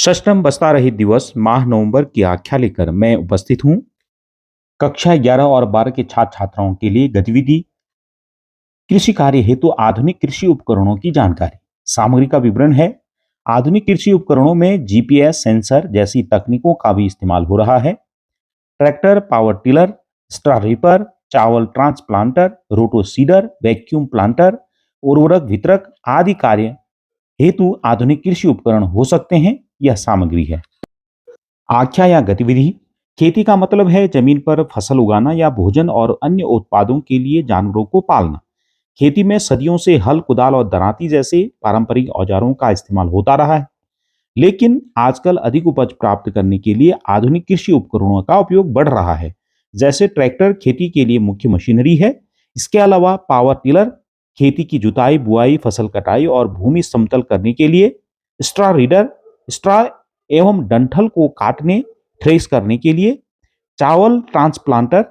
सश्रम बस्ता रहित दिवस माह नवंबर की आख्या लेकर मैं उपस्थित हूँ। कक्षा 11 और 12 के छात्र छात्राओं के लिए गतिविधि कृषि कार्य हेतु आधुनिक कृषि उपकरणों की जानकारी। सामग्री का विवरण है। आधुनिक कृषि उपकरणों में जीपीएस सेंसर जैसी तकनीकों का भी इस्तेमाल हो रहा है। Tractor, power tiller, straw reaper, चावल ट्रांसप्लांटर, रोटो सीडर, वैक्यूम प्लांटर, उर्वरक वितरक आदि कार्य हेतु आधुनिक कृषि उपकरण हो सकते हैं। यह सामग्री है। आख्या या गतिविधि। खेती का मतलब है जमीन पर फसल उगाना या भोजन और अन्य उत्पादों के लिए जानवरों को पालना। खेती में सदियों से हल, कुदाल और दरांती जैसे पारंपरिक औजारों का इस्तेमाल होता रहा है, लेकिन आजकल अधिक उपज प्राप्त करने के लिए आधुनिक कृषि उपकरणों का उपयोग बढ़ रहा है। जैसे ट्रैक्टर खेती के लिए मुख्य मशीनरी है। इसके अलावा पावर टिलर खेती की जुताई, बुआई, फसल कटाई और भूमि समतल करने के लिए, स्ट्रा रीडर स्ट्रा एवं डंठल को काटने, थ्रेश करने के लिए, चावल ट्रांसप्लांटर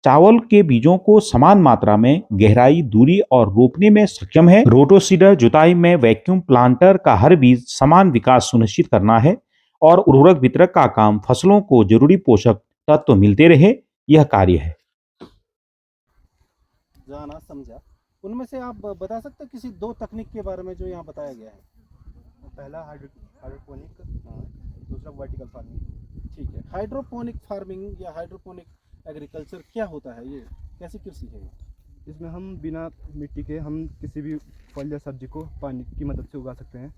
चावल के बीजों को समान मात्रा में गहराई, दूरी और रोपने में सक्षम है। रोटोसीडर जुताई में, वैक्यूम प्लांटर का हर बीज समान विकास सुनिश्चित करना है और उर्वरक वितरक का काम फसलों को जरूरी पोषक तत्व मिलते रहे, यह कार्य है। जाना समझा। उनमें से आप बता सकते हैं किसी दो तकनीक के बारे में जो यहाँ बताया गया है? पहला हाइड्रोपोनिक, दूसरा वर्टिकल फार्मिंग। ठीक है। हाइड्रोपोनिक फार्मिंग या हाइड्रोपोनिक एग्रीकल्चर क्या होता है? ये कैसी कृषि है? इसमें हम बिना मिट्टी के हम किसी भी फल या सब्जी को पानी की मदद से उगा सकते हैं।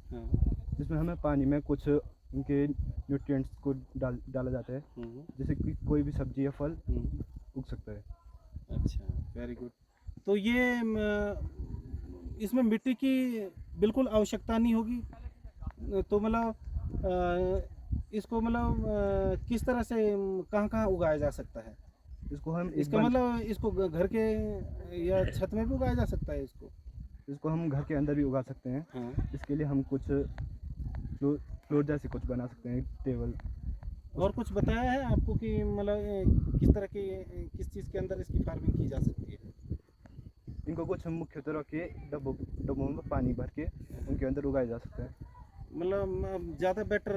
जिसमें हमें पानी में कुछ उनके न्यूट्रिएंट्स को डाला जाता है, जैसे कि कोई भी सब्जी या फल उग सकता है। अच्छा, वेरी गुड। तो ये इसमें मिट्टी की बिल्कुल आवश्यकता नहीं होगी, तो मतलब इसको मतलब किस तरह से कहाँ कहाँ उगाया जा सकता है? इसको हम इसका मतलब इसको घर के या छत में भी उगाया जा सकता है इसको हम घर के अंदर भी उगा सकते हैं। हाँ। इसके लिए हम कुछ फ्लोर जैसे कुछ बना सकते हैं, टेबल। और कुछ बताया है आपको कि मतलब किस तरह की, किस चीज़ के अंदर इसकी फार्मिंग की जा सकती है? इनको कुछ मुख्य तरह के डब्बों में पानी भर के उनके अंदर उगाया जा सकता है। मतलब ज़्यादा बेटर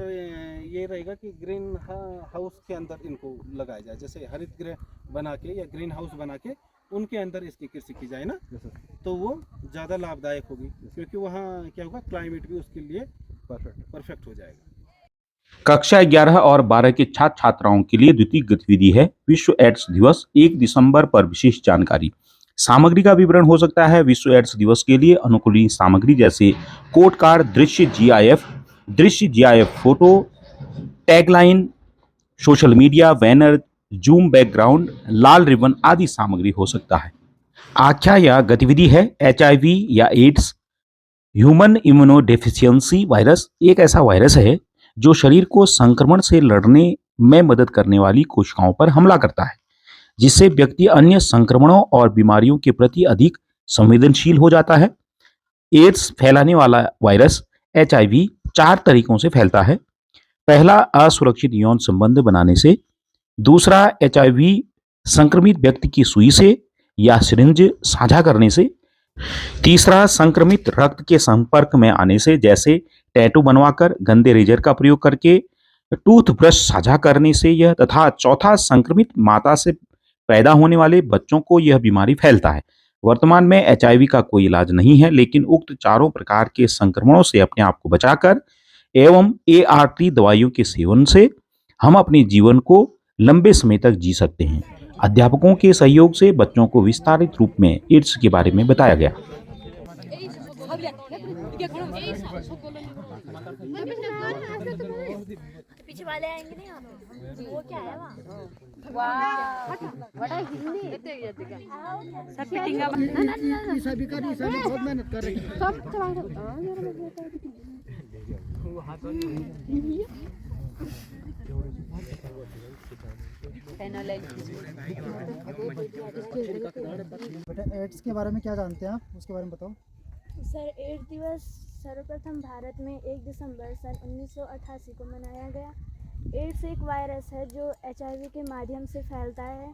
ये रहेगा कि ग्रीन हाउस के अंदर इनको लगाया जाए, जैसे हरित गृह बना के या ग्रीन हाउस बना के उनके अंदर इसकी कृषि की जाए ना, तो वो ज़्यादा लाभदायक होगी, क्योंकि वहाँ क्या होगा, क्लाइमेट भी उसके लिए परफेक्ट हो जाएगा। कक्षा 11 और 12 के छात्र छात्राओं के लिए द्वितीय गतिविधि है विश्व एड्स दिवस 1 दिसंबर पर विशेष जानकारी। सामग्री का विवरण हो सकता है। विश्व एड्स दिवस के लिए अनुकूली सामग्री जैसे कोड कार्ड, दृश्य GIF photo, tagline, social media banner, zoom background, लाल रिबन आदि सामग्री हो सकता है। आख्या या गतिविधि है एचआईवी या एड्स ह्यूमन इम्यूनोडेफिशिएंसी वायरस एक ऐसा वायरस है जो शरीर को संक्रमण से लड़ने में मदद करने वाली कोशिकाओं पर हमला करता है, जिससे व्यक्ति अन्य संक्रमणों और बीमारियों के प्रति अधिक संवेदनशील हो जाता है। एड्स फैलाने वाला वायरस एचआईवी 4 तरीकों से फैलता है। पहला, असुरक्षित यौन संबंध बनाने से। दूसरा, एचआईवी संक्रमित व्यक्ति की सुई से या सिरिंज साझा करने से। तीसरा, संक्रमित रक्त के संपर्क में आने से, जैसे टैटू बनवाकर, गंदे रेजर का प्रयोग करके, टूथब्रश साझा करने से यह। तथा चौथा, संक्रमित माता से पैदा होने वाले बच्चों को यह बीमारी फैलता है। वर्तमान में एचआईवी का कोई इलाज नहीं है, लेकिन उक्त चारों प्रकार के संक्रमणों से अपने आप को बचाकर एवं एआरटी दवाइयों के सेवन से हम अपने जीवन को लंबे समय तक जी सकते हैं। अध्यापकों के सहयोग से बच्चों को विस्तारित रूप में एड्स के बारे में बताया गया। पीछे वाले आएंगे नहीं, वो क्या है वहाँ? वाह, बड़ा हिंदी सब पिटिंगा सभी बहुत मेहनत कर रही है। सब बेटा एड्स के बारे में क्या जानते हैं आप, उसके बारे में बताओ। सर, एड्स दिवस सर्वप्रथम भारत में 1 दिसंबर सन 1988 को मनाया गया। एड्स एक वायरस है जो एचआईवी के माध्यम से फैलता है।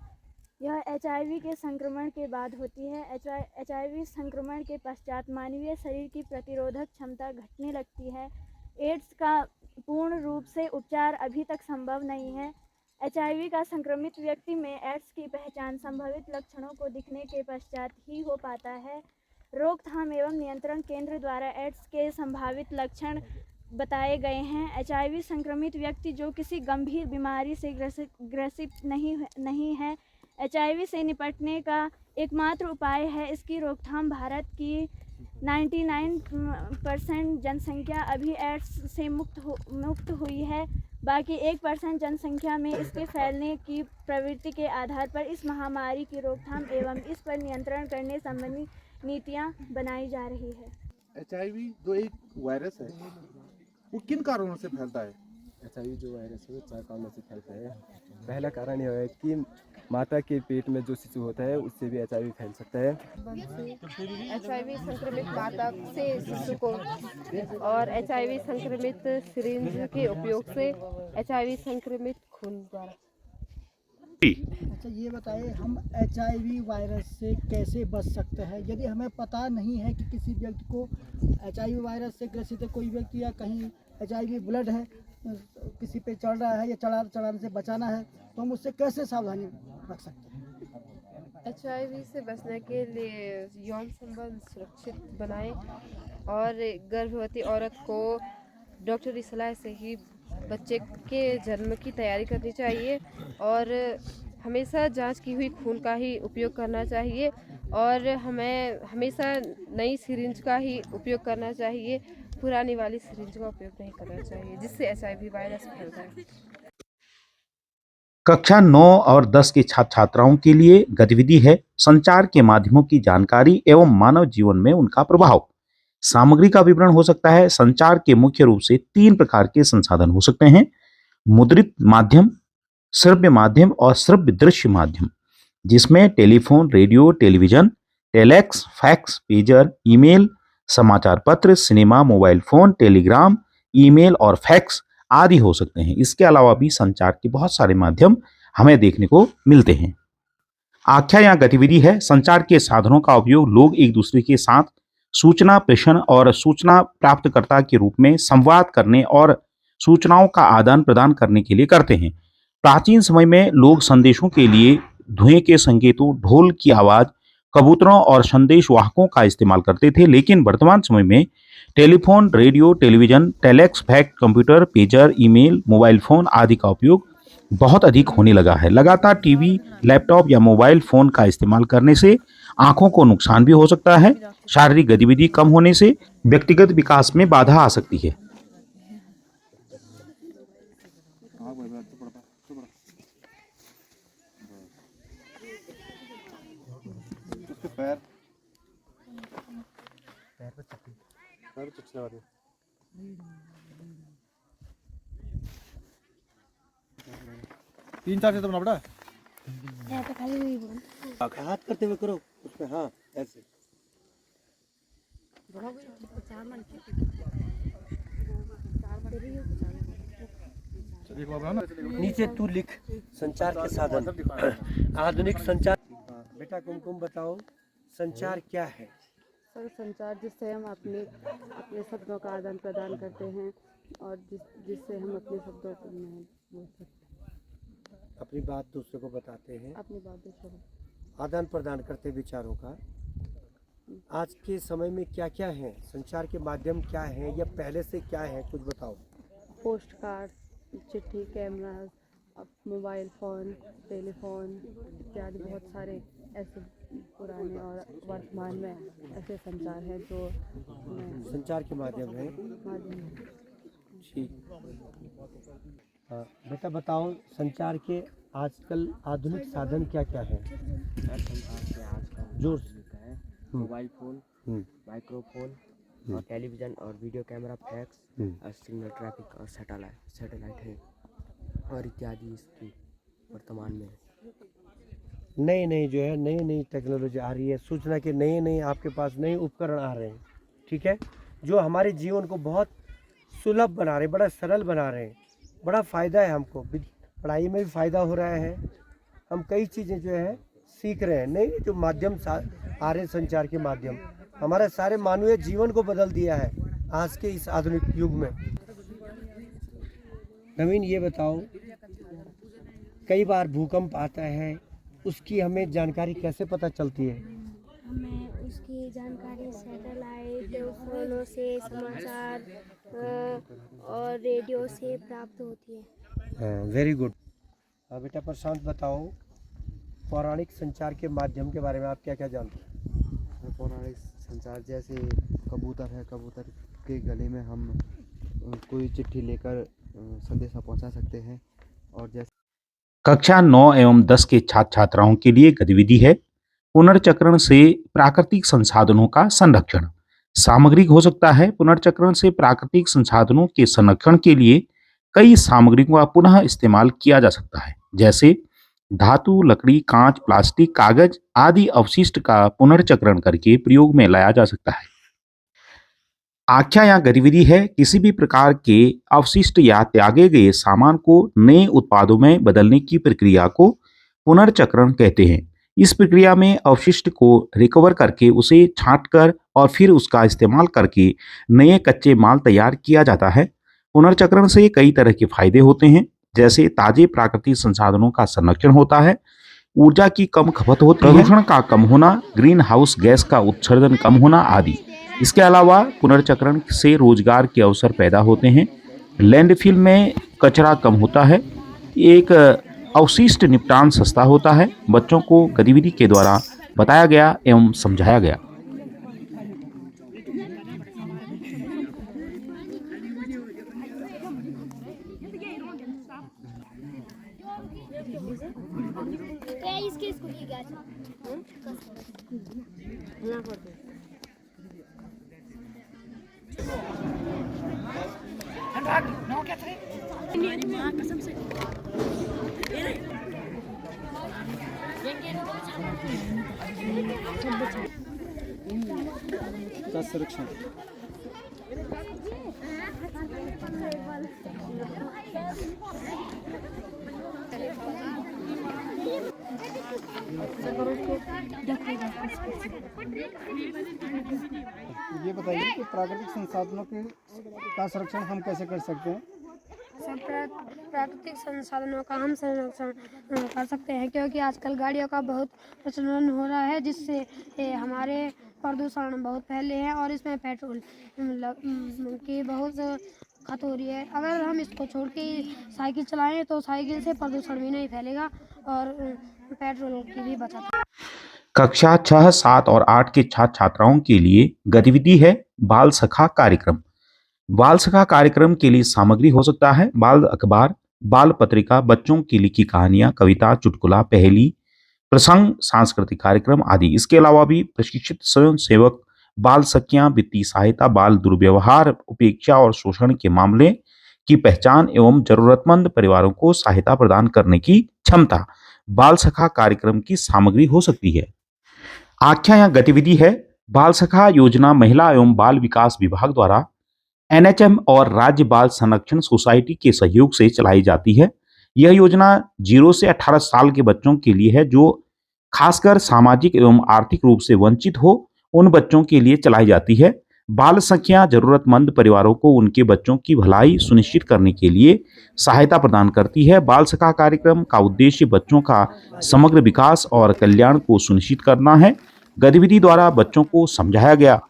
यह एचआईवी के संक्रमण के बाद होती है। एचआईवी संक्रमण के पश्चात मानवीय शरीर की प्रतिरोधक क्षमता घटने लगती है। एड्स का पूर्ण रूप से उपचार अभी तक संभव नहीं है। HIV का संक्रमित व्यक्ति में एड्स की पहचान संभावित लक्षणों को दिखने के पश्चात ही हो पाता है। रोकथाम एवं नियंत्रण केंद्र द्वारा एड्स के संभावित लक्षण बताए गए हैं। HIV संक्रमित व्यक्ति जो किसी गंभीर बीमारी से ग्रसित नहीं है, HIV से निपटने का एकमात्र उपाय है। इसकी रोकथाम भारत की 99% जनसंख्या अभी एड्स से मुक्त हुई है। बाकी 1% जनसंख्या में इसके फैलने की प्रवृत्ति के आधार पर इस महामारी की रोकथाम एवं इस पर नियंत्रण करने संबंधी नीतियां बनाई जा रही है। HIV जो एक वायरस है वो किन कारणों से फैलता है? HIV जो वायरस है वो 4 कारणों से फैलता है। पहला कारण यह है कि माता के पेट में जो शिशु होता है उससे भी HIV फैल सकता है। HIV संक्रमित माता से शिशु को और HIV संक्रमित सिरिंज के उपयोग से HIV संक्रमित खून द्वारा। अच्छा ये बताइए, हम HIV वायरस से कैसे बच सकते हैं? यदि हमें पता नहीं है कि किसी व्यक्ति को HIV वायरस से ग्रसित है, कोई व्यक्ति या कहीं HIV ब्लड है, किसी पे चढ़ रहा है या चढ़ाने से बचाना है, तो हम उससे कैसे सावधानी रख सकते हैं? HIV से बचने के लिए यौन संबंध सुरक्षित बनाएं और गर्भवती औरत को डॉक्टरी सलाह से ही बच्चे के जन्म की तैयारी करनी चाहिए और हमेशा जांच की हुई खून का ही उपयोग करना चाहिए और हमें हमेशा नई सिरिंज का ही उपयोग करना चाहिए। पुरानी वाली सिरिंज का उपयोग नहीं करना चाहिए जिससे HIV वायरस फैलता है। कक्षा 9 और 10 के छात्र छात्राओं के लिए गतिविधि है संचार के माध्यमों की जानकारी एवं मानव जीवन में उनका प्रभाव। सामग्री का विवरण हो सकता है। संचार के मुख्य रूप से 3 प्रकार के संसाधन हो सकते हैं: मुद्रित माध्यम, श्रव्य माध्यम और श्रव्य दृश्य माध्यम, जिसमें telephone, radio, television, telex, fax, pager, email, समाचार पत्र, cinema, mobile phone, Telegram, email और फैक्स आदि हो सकते हैं। इसके अलावा भी संचार के बहुत सारे माध्यम हमें देखने को मिलते हैं। आख्या या गतिविधि है संचार के साधनों का उपयोग लोग एक दूसरे के साथ सूचना प्रेषण और सूचना प्राप्तकर्ता के रूप में संवाद करने और सूचनाओं का आदान प्रदान करने के लिए करते हैं। प्राचीन समय में लोग संदेशों के लिए धुएं के संकेतों, ढोल की आवाज, कबूतरों और संदेश वाहकों का इस्तेमाल करते थे, लेकिन वर्तमान समय में telephone, radio, television, telex, fax, computer, pager, email, mobile phone आदि का उपयोग बहुत अधिक होने लगा है। लगातार टीवी, लैपटॉप या मोबाइल फोन का इस्तेमाल करने से आंखों को नुकसान भी हो सकता है। शारीरिक गतिविधि कम होने से व्यक्तिगत विकास में बाधा आ सकती है। उसके पैर पे चिपस लगा दो। तीन चार से तो बना बेटा। यहाँ पे खाली नहीं बोल। हाथ करते हुए करो उस पे, हाँ ऐसे। नीचे तू लिख संचार के साधन। आधुनिक संचार। बेटा कुमकुम बताओ संचार क्या है? सर संचार जिससे हम अपने शब्दों का आदान प्रदान करते हैं और जिससे हम अपने शब्दों को बोल सकते हैं, अपनी बात दूसरे को बताते हैं, अपनी बात दूसरों को आदान प्रदान करते विचारों का। आज के समय में क्या क्या है संचार के माध्यम, क्या है या पहले से क्या है, कुछ बताओ। पोस्ट कार्ड, चिट्ठी, कैमरा, अब मोबाइल फ़ोन, टेलीफोन इत्यादि बहुत सारे ऐसे पुराने और वर्तमान में ऐसे संचार हैं जो संचार के माध्यम है। ठीक। बेटा बताओ संचार के आजकल आधुनिक साधन क्या क्या है? संचार के आजकल जोर है मोबाइल फोन, माइक्रोफोन और टेलीविज़न और वीडियो कैमरा, फैक्स और सिग्नल ट्रैफिक और सैटेलाइट है और इत्यादि इसकी वर्तमान में नई जो है नई टेक्नोलॉजी आ रही है, सूचना के नए आपके पास नए उपकरण आ रहे हैं, ठीक है, जो हमारे जीवन को बहुत सुलभ बना रहे हैं, बड़ा सरल बना रहे हैं। बड़ा फ़ायदा है हमको, पढ़ाई में भी फ़ायदा हो रहा है। हम कई चीज़ें जो है सीख रहे हैं। नए जो माध्यम आ रहे हैं संचार के माध्यम, हमारे सारे मानवीय जीवन को बदल दिया है आज के इस आधुनिक युग में। नवीन ये बताओ, कई बार भूकंप आता है, उसकी हमें जानकारी कैसे पता चलती है? हमें उसकी जानकारी सैटेलाइट, फ़ोनों से, समाचार और रेडियो से प्राप्त होती है। हाँ, वेरी गुड। बेटा प्रशांत बताओ, पौराणिक संचार के माध्यम के बारे में आप क्या क्या जानते हैं? पौराणिक संचार जैसे कबूतर है, कबूतर के गले में हम कोई चिट्ठी लेकर संदेशा पहुंचा सकते हैं। और जैसे कक्षा 9 एवं 10 के छात्र छात्राओं के लिए गतिविधि है पुनर्चक्रण से प्राकृतिक संसाधनों का संरक्षण। सामग्री हो सकता है पुनर्चक्रण से प्राकृतिक संसाधनों के संरक्षण के लिए कई सामग्रियों का पुनः इस्तेमाल किया जा सकता है, जैसे धातु, लकड़ी, कांच, प्लास्टिक, कागज आदि अवशिष्ट का पुनर्चक्रण करके प्रयोग में लाया जा सकता है। आख्या या गतिविधि है किसी भी प्रकार के अवशिष्ट या त्यागे गए सामान को नए उत्पादों में बदलने की प्रक्रिया को पुनर्चक्रण कहते हैं। इस प्रक्रिया में अवशिष्ट को रिकवर करके उसे छांटकर और फिर उसका इस्तेमाल करके नए कच्चे माल तैयार किया जाता है। पुनर्चक्रण से कई तरह के फायदे होते हैं, जैसे ताजे प्राकृतिक संसाधनों का संरक्षण होता है, ऊर्जा की कम खपत होती है, प्रदूषण का कम होना, ग्रीन हाउस गैस का उत्सर्जन कम होना आदि। इसके अलावा पुनर्चक्रण से रोजगार के अवसर पैदा होते हैं। लैंडफिल में कचरा कम होता है। एक अवशिष्ट निपटान सस्ता होता है। बच्चों को गतिविधि के द्वारा बताया गया एवं समझाया गया। का संरक्षण। ये बताइए कि प्राकृतिक संसाधनों के का संरक्षण हम कैसे कर सकते हैं? प्राकृतिक संसाधनों का हम संरक्षण कर सकते हैं, क्योंकि आजकल गाड़ियों का बहुत प्रचलन हो रहा है, जिससे हमारे प्रदूषण बहुत फैले हैं और इसमें पेट्रोल की बहुत खपत हो रही है। अगर हम इसको छोड़ के साइकिल चलाएं तो साइकिल से प्रदूषण भी नहीं फैलेगा और पेट्रोल की भी बचत है। कक्षा 6, 7 और 8 के छात्र छात्राओं के लिए गतिविधि है बाल सखा कार्यक्रम। बाल सखा कार्यक्रम के लिए सामग्री हो सकता है बाल अखबार, बाल पत्रिका, बच्चों की लिखी कहानियां, कविता, चुटकुला, पहेली, प्रसंग, सांस्कृतिक कार्यक्रम आदि। इसके अलावा भी प्रशिक्षित स्वयं सेवक, बाल सखियां, वित्तीय सहायता, बाल दुर्व्यवहार, उपेक्षा और शोषण के मामले की पहचान एवं जरूरतमंद परिवारों को सहायता प्रदान करने की क्षमता बाल सखा कार्यक्रम की सामग्री हो सकती है। आख्या या गतिविधि है बाल सखा योजना महिला एवं बाल विकास विभाग द्वारा NHM और राज्य बाल संरक्षण सोसाइटी के सहयोग से चलाई जाती है। यह योजना 0 से 18 साल के बच्चों के लिए है जो खासकर सामाजिक एवं आर्थिक रूप से वंचित हो उन बच्चों के लिए चलाई जाती है। बाल सखियां जरूरतमंद परिवारों को उनके बच्चों की भलाई सुनिश्चित करने के लिए सहायता प्रदान करती है। बाल सखा कार्यक्रम का उद्देश्य बच्चों का समग्र विकास और कल्याण को सुनिश्चित करना है। गतिविधि द्वारा बच्चों को समझाया गया।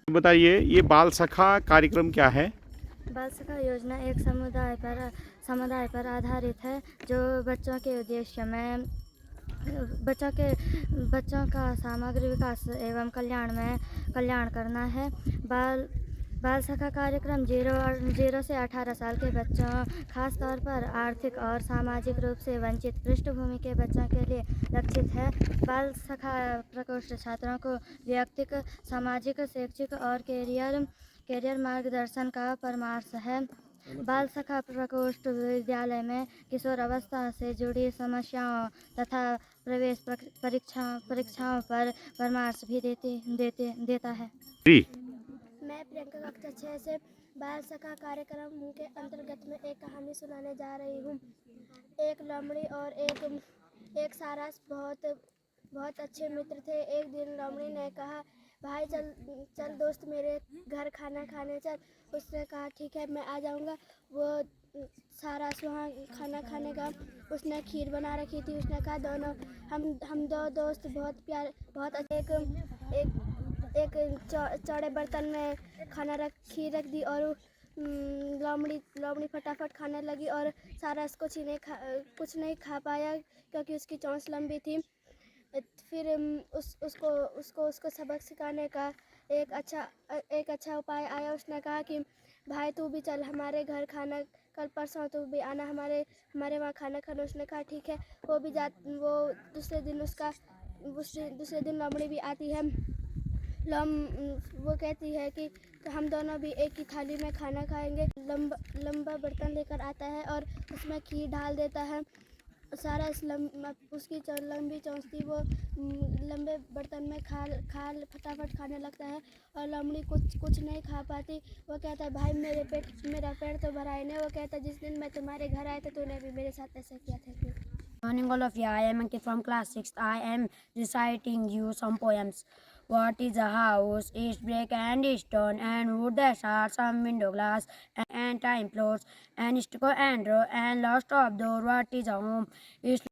बताइए, ये बाल सखा कार्यक्रम क्या है? बाल सखा योजना एक समुदाय पर आधारित है जो बच्चों के उद्देश्य में बच्चों का समग्र विकास एवं कल्याण करना है। बाल सखा कार्यक्रम 0 से 18 साल के बच्चों, खास तौर पर आर्थिक और सामाजिक रूप से वंचित पृष्ठभूमि के बच्चों के लिए लक्षित है। बाल सखा प्रकोष्ठ छात्रों को व्यक्तिक, सामाजिक, शैक्षिक और कैरियर मार्गदर्शन का परामर्श है। बाल सखा प्रकोष्ठ विद्यालय में किशोर अवस्था से जुड़ी समस्याओं तथा प्रवेश परीक्षाओं पर परामर्श भी देता है। मैं प्रियंका कक्षा 6 से बाल सखा कार्यक्रम के अंतर्गत में एक कहानी सुनाने जा रही हूँ। एक लोमड़ी और एक सारस बहुत अच्छे मित्र थे। एक दिन लोमड़ी ने कहा, भाई चल दोस्त मेरे घर खाना खाने चल। उसने कहा ठीक है, मैं आ जाऊँगा। वो सारस वहाँ खाना खाने का, उसने खीर बना रखी थी। उसने कहा दोनों हम दो दोस्त बहुत अच्छे एक चौड़े बर्तन में खीर रख दी और लोमड़ी फटाफट खाने लगी और सारस कुछ नहीं खा पाया क्योंकि उसकी चोंच लंबी थी। फिर उसको सबक सिखाने का एक अच्छा उपाय आया। उसने कहा कि भाई तू भी चल हमारे घर खाना, कल परसों तू भी आना हमारे वहाँ खाना खाना। उसने कहा ठीक है। वो दूसरे दिन लोमड़ी भी आती है। वो कहती है कि हम दोनों भी एक ही थाली में खाना खाएंगे। लंबा बर्तन लेकर आता है और उसमें खीर डाल देता है। सारा उसकी लंबी चोंच थी, वो लंबे बर्तन में फटाफट खाने लगता है और लोमड़ी कुछ नहीं खा पाती। वो कहता है भाई मेरा पेट तो भरा ही नहीं। वो कहता है जिस दिन मैं तुम्हारे घर आया था तूने भी मेरे साथ ऐसा किया था। Morning all of you, I am Ankit from class 6th. I am reciting you some poems. What is a house? It's brick and stone and wood. There are some window glass and time floors and stucco and draw and last of door. What is a home? It's